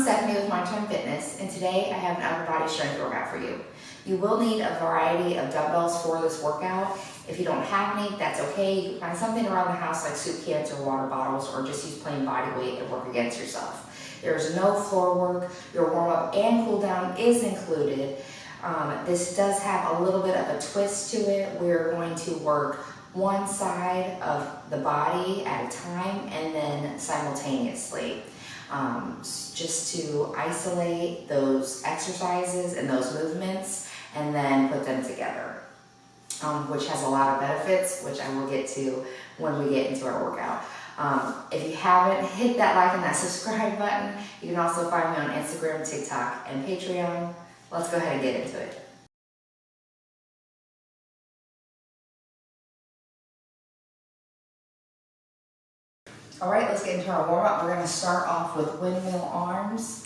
Stephanie with Long-Term Fitness, and today I have an upper body strength workout for you. You will need a variety of dumbbells for this workout. If you don't have any, that's okay. You can find something around the house like soup cans or water bottles, or just use plain body weight and work against yourself. There's no floor work. Your warm-up and cool down is included. This does have a little bit of a twist to it. We're going to work one side of the body at a time and then simultaneously. Just to isolate those exercises and those movements and then put them together, which has a lot of benefits, which I will get to when we get into our workout. If you haven't hit that like and that subscribe button, you can also find me on Instagram, TikTok, and Patreon. Let's go ahead and get into it. All right, let's get into our warm-up. We're gonna start off with windmill arms.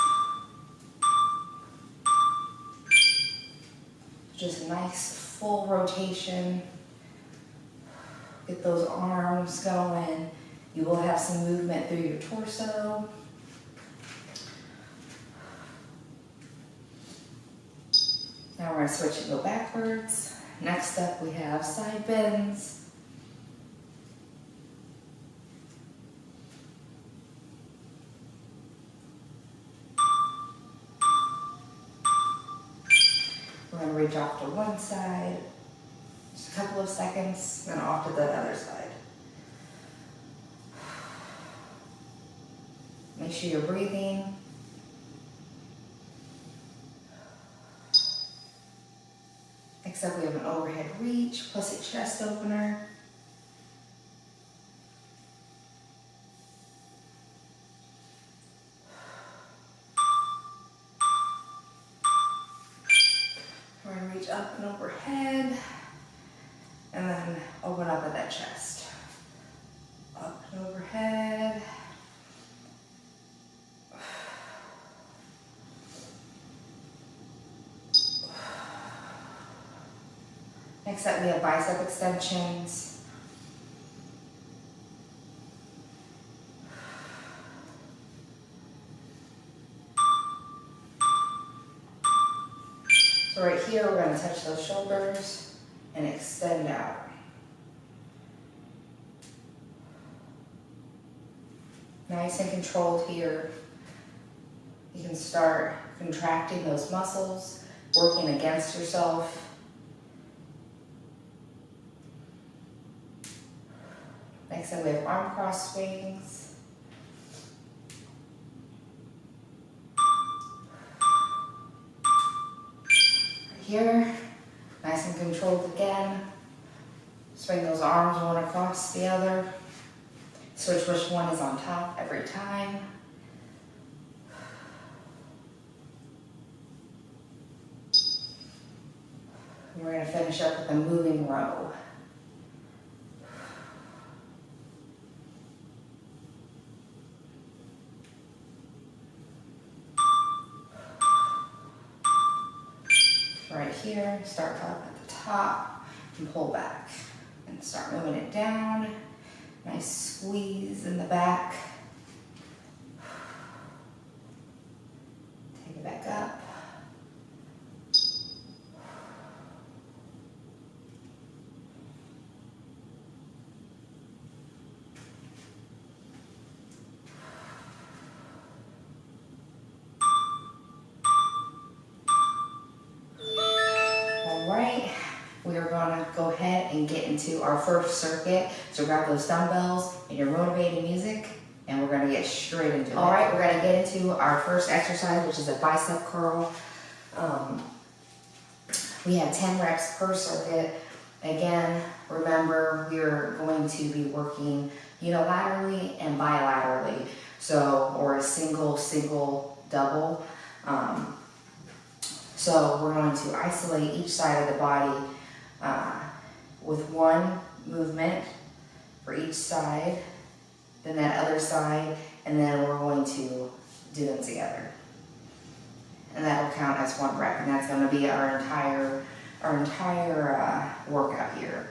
Just a nice full rotation. Get those arms going. You will have some movement through your torso. Now we're gonna switch and go backwards. Next up, we have side bends. We're going to reach off to one side, just a couple of seconds, then off to the other side. Make sure you're breathing. Next up, we have an overhead reach plus a chest opener. We're going to reach up and overhead, and then open up at that chest. Up and overhead. Next up, we have bicep extensions. So right here, we're going to touch those shoulders and extend out. Nice and controlled here. You can start contracting those muscles, working against yourself. Next up, we have arm cross swings. Here, nice and controlled again. Swing those arms one across the other. Switch which one is on top every time. And we're going to finish up with a moving row. Right here, start up at the top and pull back and start moving it down. Nice squeeze in the back. Take it back up. We are going to go ahead and get into our first circuit. So grab those dumbbells and your motivating music, and we're going to get straight into it. All right, we're going to get into our first exercise, which is a bicep curl. We have 10 reps per circuit. Again, remember, we're going to be working unilaterally and bilaterally. So, or a single, double. So we're going to isolate each side of the body with one movement for each side, then that other side, and then we're going to do them together. And that will count as one rep, and that's going to be our entire workout here.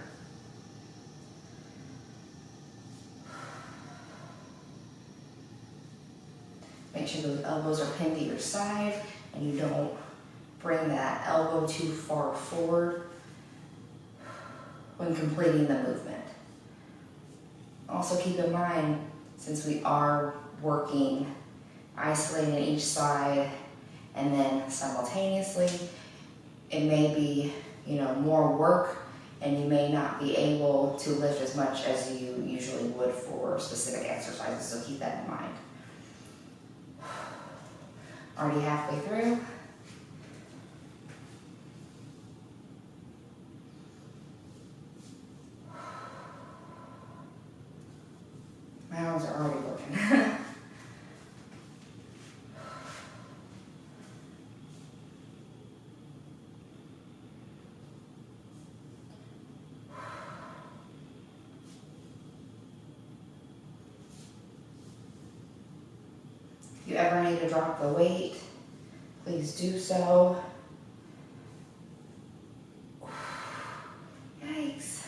Make Make sure those elbows are pinned to your side and you don't bring that elbow too far forward when completing the movement. Also keep in mind, since we are working, isolating each side and then simultaneously, it may be, more work and you may not be able to lift as much as you usually would for specific exercises, so keep that in mind. Already halfway through. My arms are already working. If you ever need to drop the weight, please do so. Yikes.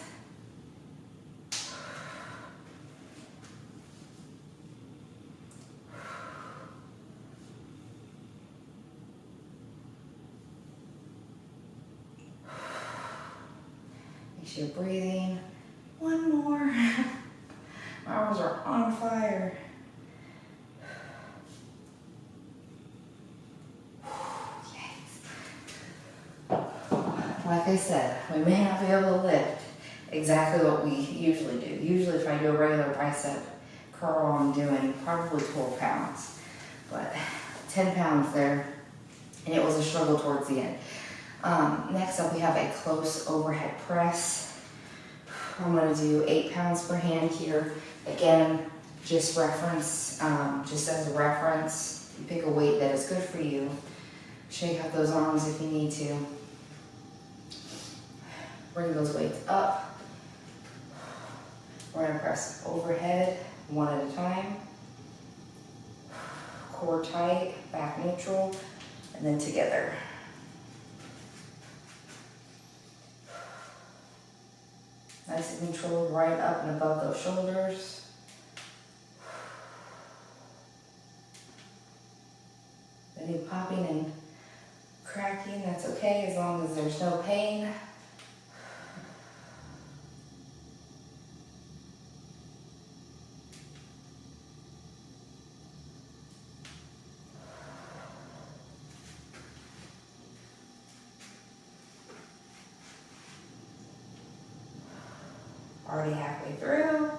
Make sure you're breathing. One more. My arms are on fire. Like I said, we may not be able to lift exactly what we usually do. Usually if I do a regular bicep curl, I'm doing probably 12 pounds, but 10 pounds there, and it was a struggle towards the end. Next up, we have a close overhead press. I'm gonna do 8 pounds per hand here. Again, just as a reference, you pick a weight that is good for you. Shake out those arms if you need to. Bring those weights up. We're gonna press overhead one at a time. Core tight, back neutral, and then together. Nice and controlled, right up and above those shoulders. Any popping and cracking, that's okay as long as there's no pain. Already halfway through.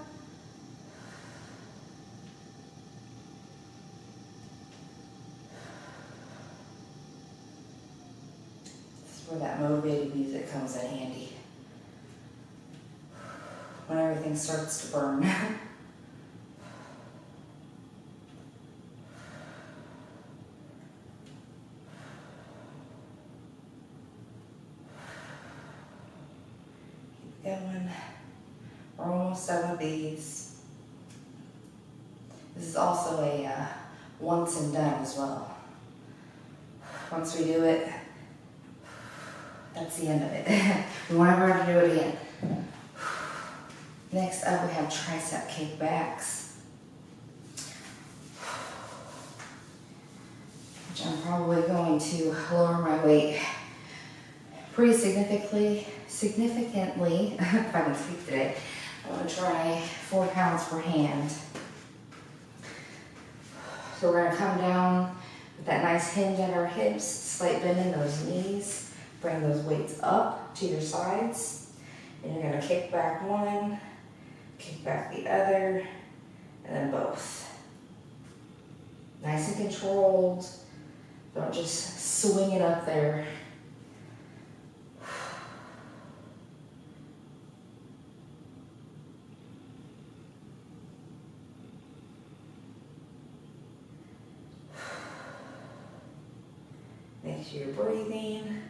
This is where that motivated music comes in handy. When everything starts to burn. Keep going. We're almost done with these. This is also a once and done as well. Once we do it, that's the end of it. We won't ever have to do it again. Next up, we have tricep kickbacks, which I'm probably going to lower my weight pretty significantly, if I can speak today. I'm going to try 4 pounds per hand. So we're going to come down with that nice hinge at our hips, slight bend in those knees, bring those weights up to your sides, and you're going to kick back one, kick back the other, and then both. Nice and controlled. Don't just swing it up there. Make sure you're breathing.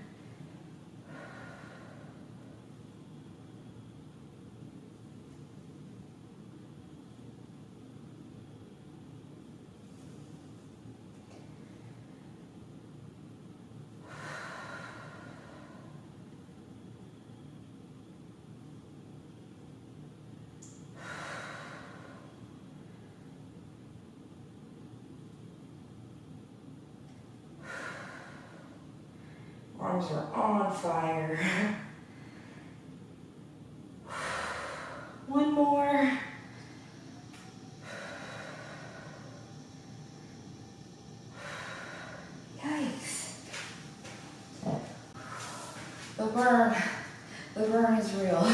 Arms are on fire. One more. Yikes. The burn is real.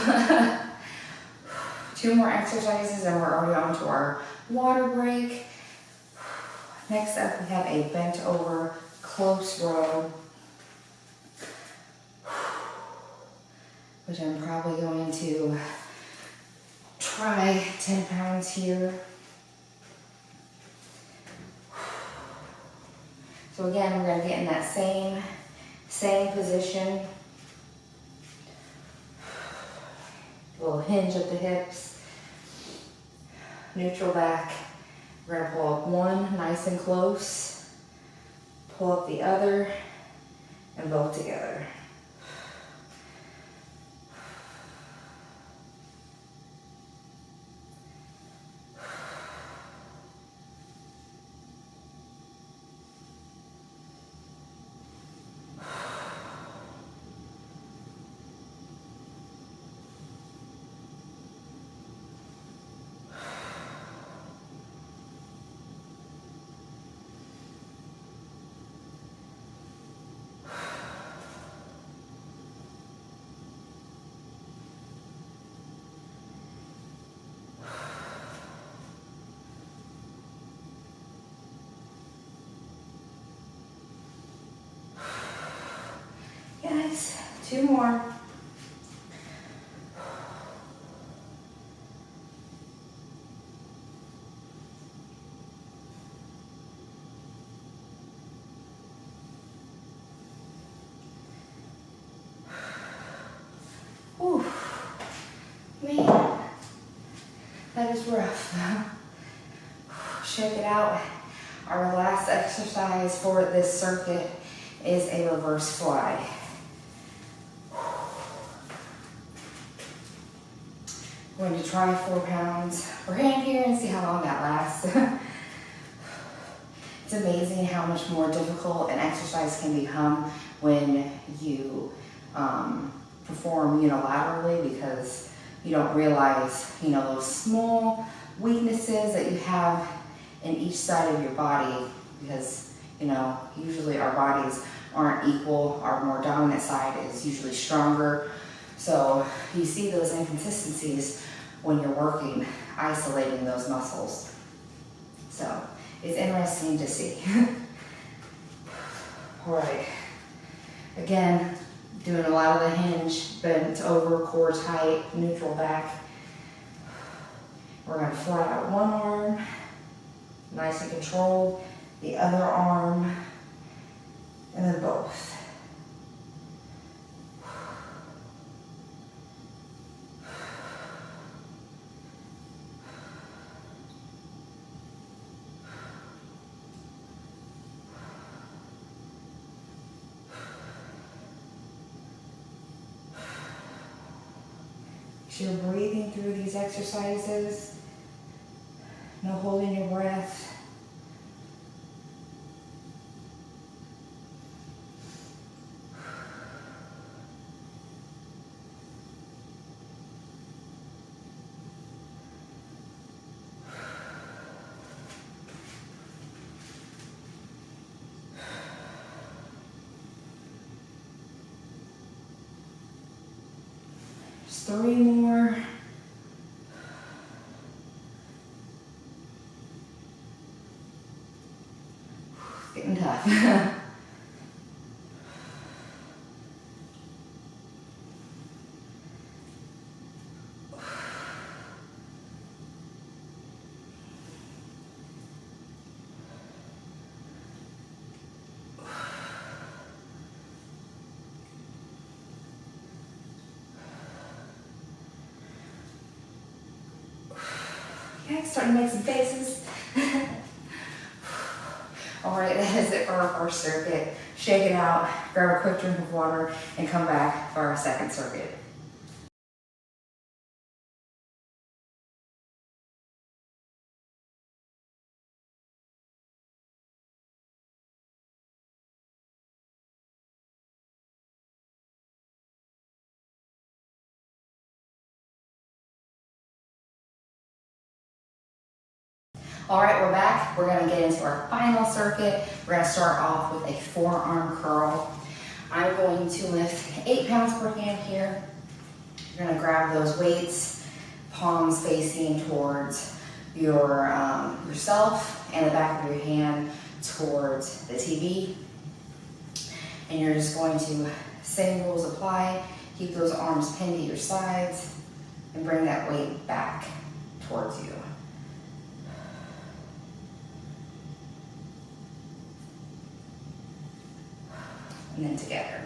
2 more exercises and we're already on to our water break. Next up, we have a bent over close row, which I'm probably going to try 10 pounds here. So again, we're gonna get in that same position. A little hinge at the hips, neutral back. We're gonna pull up one nice and close, pull up the other, and both together. Yes, 2 more. Whew. Man, that is rough. Shake it out. Our last exercise for this circuit is a reverse fly. We're going to try 4 pounds per hand here and see how long that lasts. It's amazing how much more difficult an exercise can become when you perform unilaterally, because you don't realize, those small weaknesses that you have in each side of your body, because, usually our bodies aren't equal. Our more dominant side is usually stronger. So you see those inconsistencies when you're working, isolating those muscles. So it's interesting to see. All right. Again, doing a lot of the hinge, bent over, core tight, neutral back. We're going to flat out one arm, nice and controlled, the other arm, and then both. So you're breathing through these exercises, no holding your breath. Just 3 more. It's getting tough. Okay, starting to make some faces. All right, that is it for our first circuit. Shake it out, grab a quick drink of water, and come back for our second circuit. All right, we're back. We're gonna get into our final circuit. We're gonna start off with a forearm curl. I'm going to lift 8 pounds per hand here. You're gonna grab those weights, palms facing towards yourself and the back of your hand towards the TV. And you're just going to, same rules apply, keep those arms pinned to your sides and bring that weight back towards you. And then together.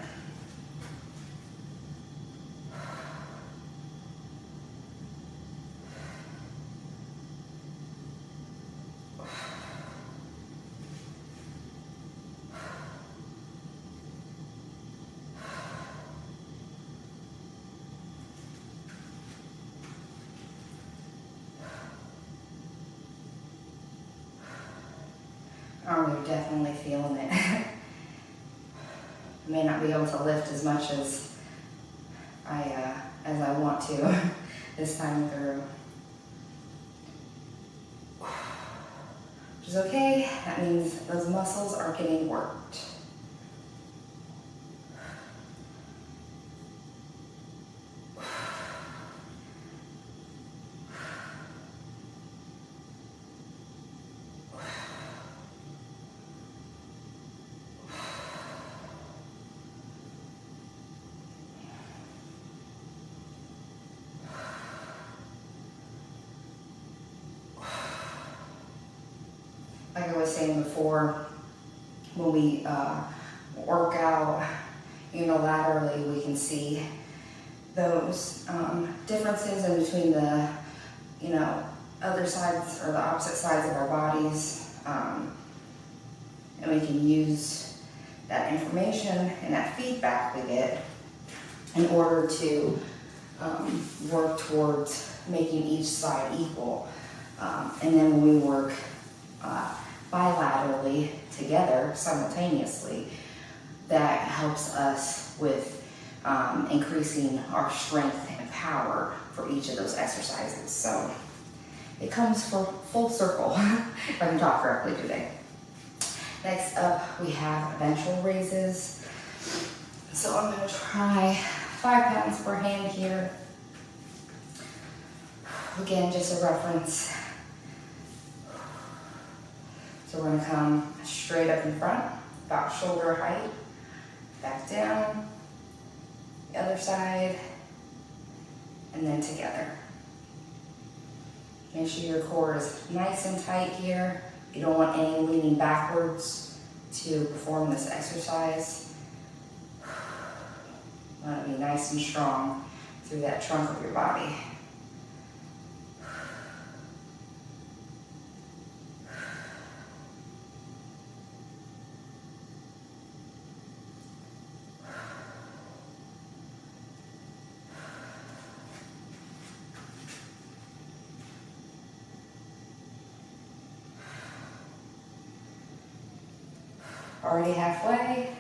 Oh, you're definitely feeling it. I may not be able to lift as much as I want to this time through. Which is okay. That means those muscles are getting worked. Like I was saying before, when we work out unilaterally, we can see those differences in between the, other sides or the opposite sides of our bodies. And we can use that information and that feedback we get in order to work towards making each side equal. And then when we work bilaterally together simultaneously, that helps us with increasing our strength and power for each of those exercises. So it comes full circle, if I can talk correctly today. Next up, we have ventral raises. So I'm going to try 5 pounds per hand here. Again, just a reference. So we're going to come straight up in front, about shoulder height, back down, the other side, and then together. Make sure your core is nice and tight here. You don't want any leaning backwards to perform this exercise. You want to be nice and strong through that trunk of your body. Already halfway.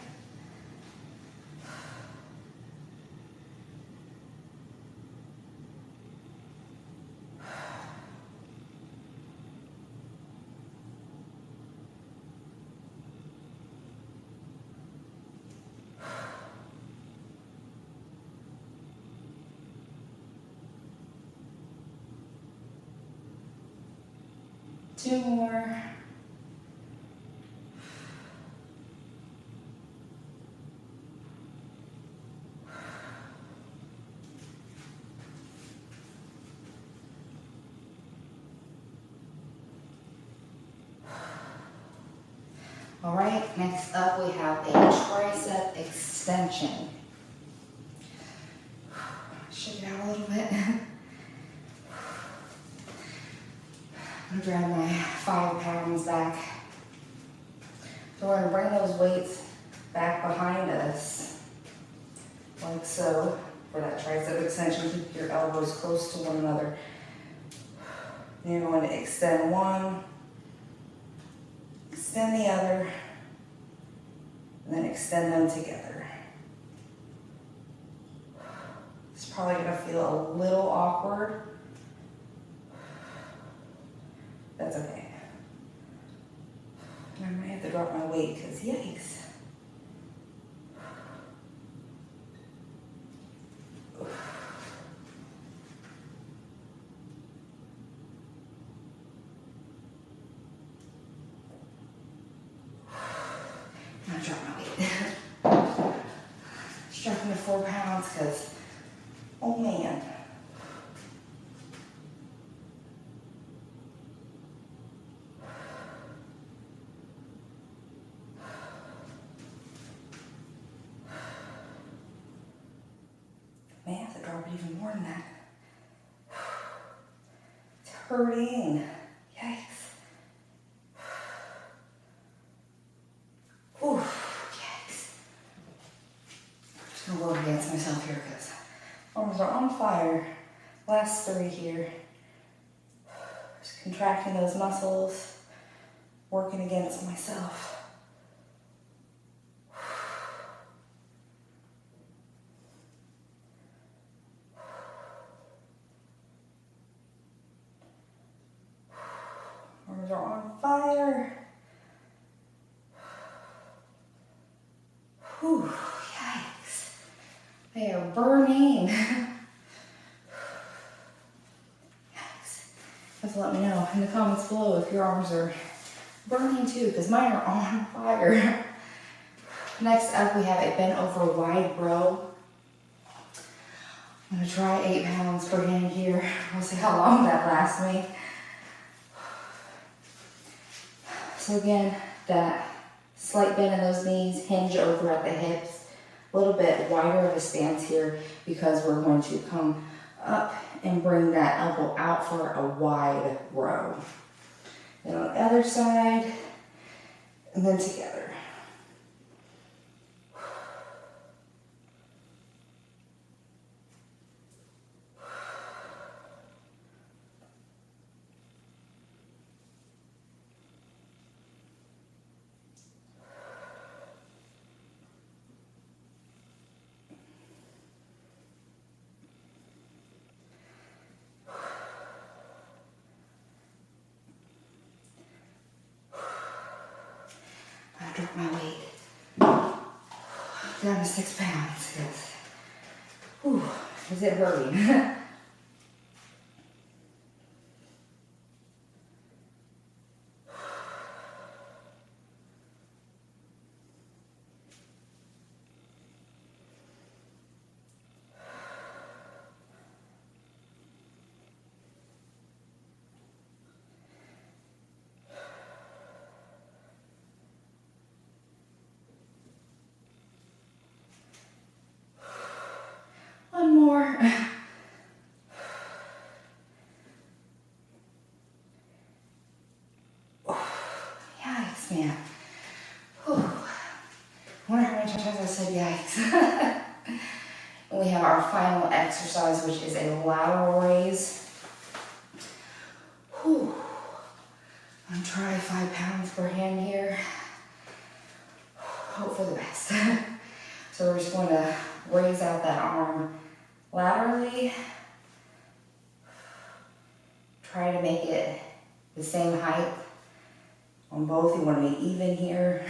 Two more. All right, next up we have a tricep extension. Shake it out a little bit. I'm gonna grab my 5 pounds back. So we're gonna bring those weights back behind us, like so, for that tricep extension. Keep your elbows close to one another. And you're going to extend one, extend the other, and then extend them together. It's probably gonna feel a little awkward. That's okay. I might have to drop my weight because yikes. I'm gonna drop my weight. Strapping to 4 pounds because, oh man. May have to drop it even more than that. It's hurting. Yikes. Ooh, yikes. I'm just gonna work against myself here because arms are on fire. Last 3 here. Just contracting those muscles, working against myself. Arms are on fire. Whew, yikes. They are burning. Yikes. Just let me know in the comments below if your arms are burning too, because mine are on fire. Next up, we have a bent over wide row. I'm gonna try 8 pounds per hand here. We'll see how long that lasts me. So again, that slight bend in those knees, hinge over at the hips, a little bit wider of a stance here because we're going to come up and bring that elbow out for a wide row. And on the other side, and then together. Drop my weight down to 6 pounds because, whew, is it hurting? One more. Yikes, man. Whew. I wonder how many times I said yikes. We have our final exercise, which is a lateral raise. Whew. I'm gonna try 5 pounds per hand here. Hope for the best. So we're just going to raise out that arm laterally. Try to make it the same height on both. You want to be even here.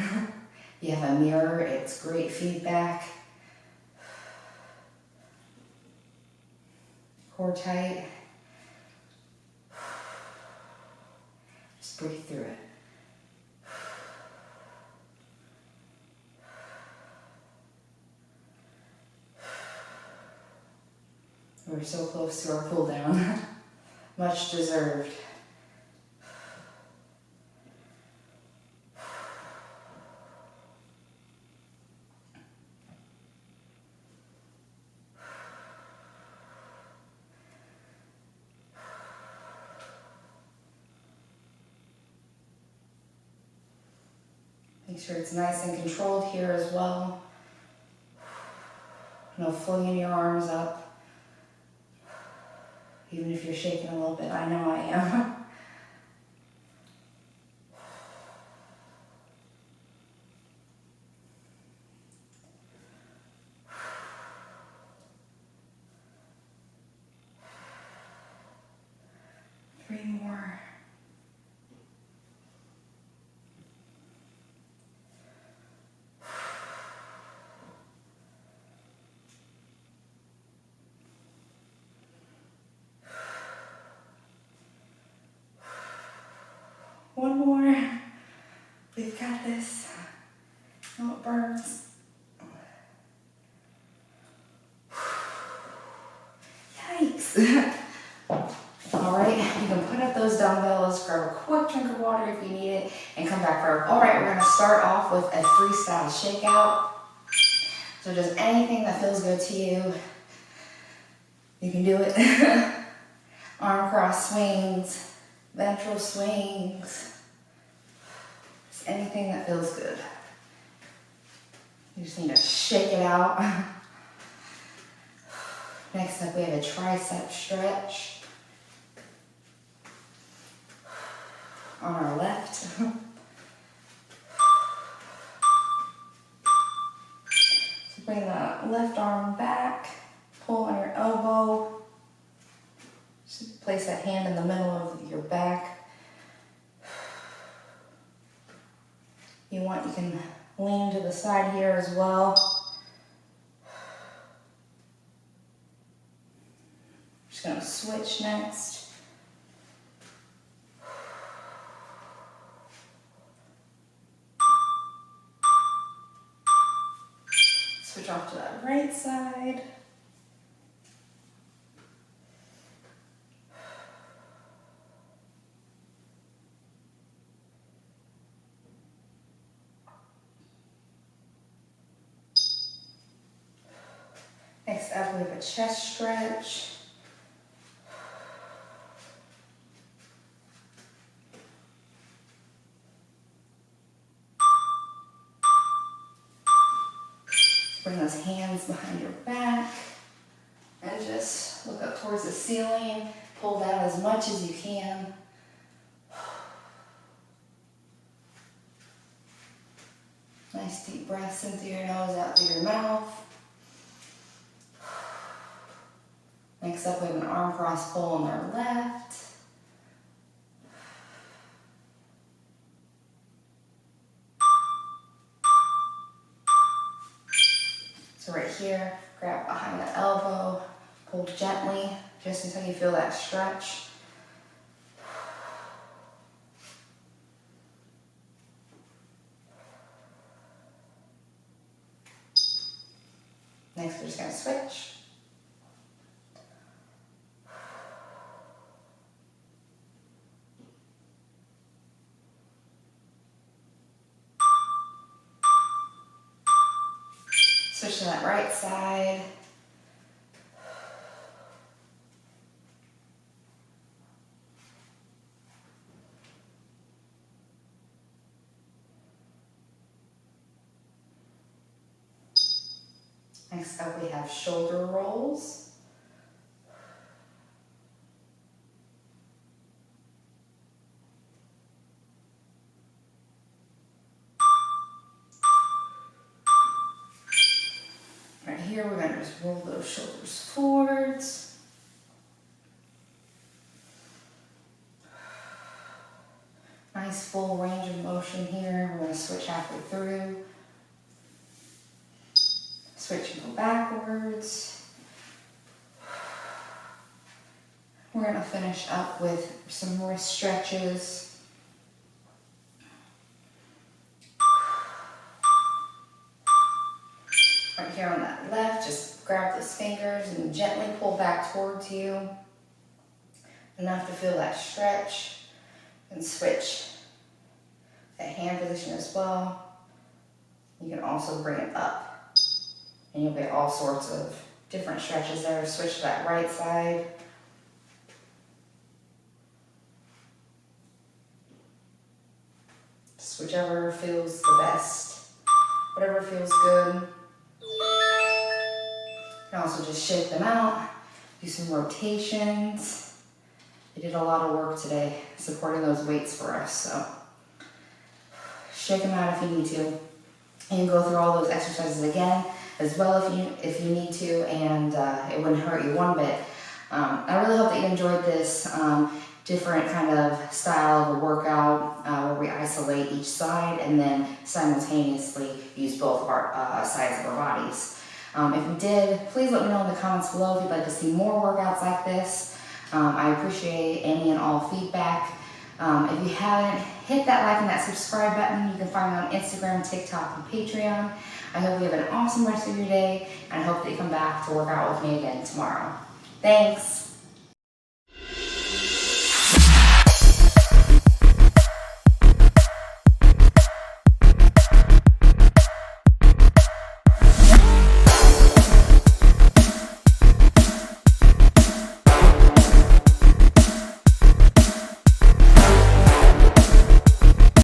You have a mirror, it's great feedback. Core tight. Just breathe through it. We're so close to our cool down. Much deserved. Make sure it's nice and controlled here as well. No flinging your arms up. Even if you're shaking a little bit, I know I am. Three more. One more. We've got this. Oh, it burns. Yikes. All right, you can put up those dumbbells, grab a quick drink of water if you need it, and come back for, all right, we're gonna start off with a freestyle shakeout. So just anything that feels good to you, you can do it. Arm cross swings, ventral swings, just anything that feels good. You just need to shake it out. Next up, we have a tricep stretch. On our left. So bring the left arm back, pull on your elbow. Just place that hand in the middle of your back. You can lean to the side here as well. Just gonna switch next. Switch off to that right side. Next up, we have a chest stretch. Bring those hands behind your back and just look up towards the ceiling. Pull down as much as you can. Nice deep breaths in through your nose, out through your mouth. Next up, we have an arm cross pull on our left. So right here, grab behind the elbow, pull gently, just until you feel that stretch. Next, we're just gonna switch. Switch to that right side. Next up, we have shoulder rolls. Right here, we're going to just roll those shoulders forwards. Nice full range of motion here. We're going to switch halfway through. Switch and go backwards. We're going to finish up with some wrist stretches. Right here on that left, just grab those fingers and gently pull back towards you. Enough to feel that stretch. And switch that hand position as well. You can also bring it up. And you'll get all sorts of different stretches there. Switch to that right side. Just whichever feels the best. Whatever feels good. You can also just shake them out. Do some rotations. They did a lot of work today supporting those weights for us. So shake them out if you need to. And go through all those exercises again as well if you need to, and it wouldn't hurt you one bit. I really hope that you enjoyed this different kind of style of a workout where we isolate each side and then simultaneously use both of our sides of our bodies. If you did, please let me know in the comments below if you'd like to see more workouts like this. I appreciate any and all feedback. If you haven't, hit that like and that subscribe button. You can find me on Instagram, TikTok, and Patreon. I hope you have an awesome rest of your day, and I hope that you come back to work out with me again tomorrow. Thanks.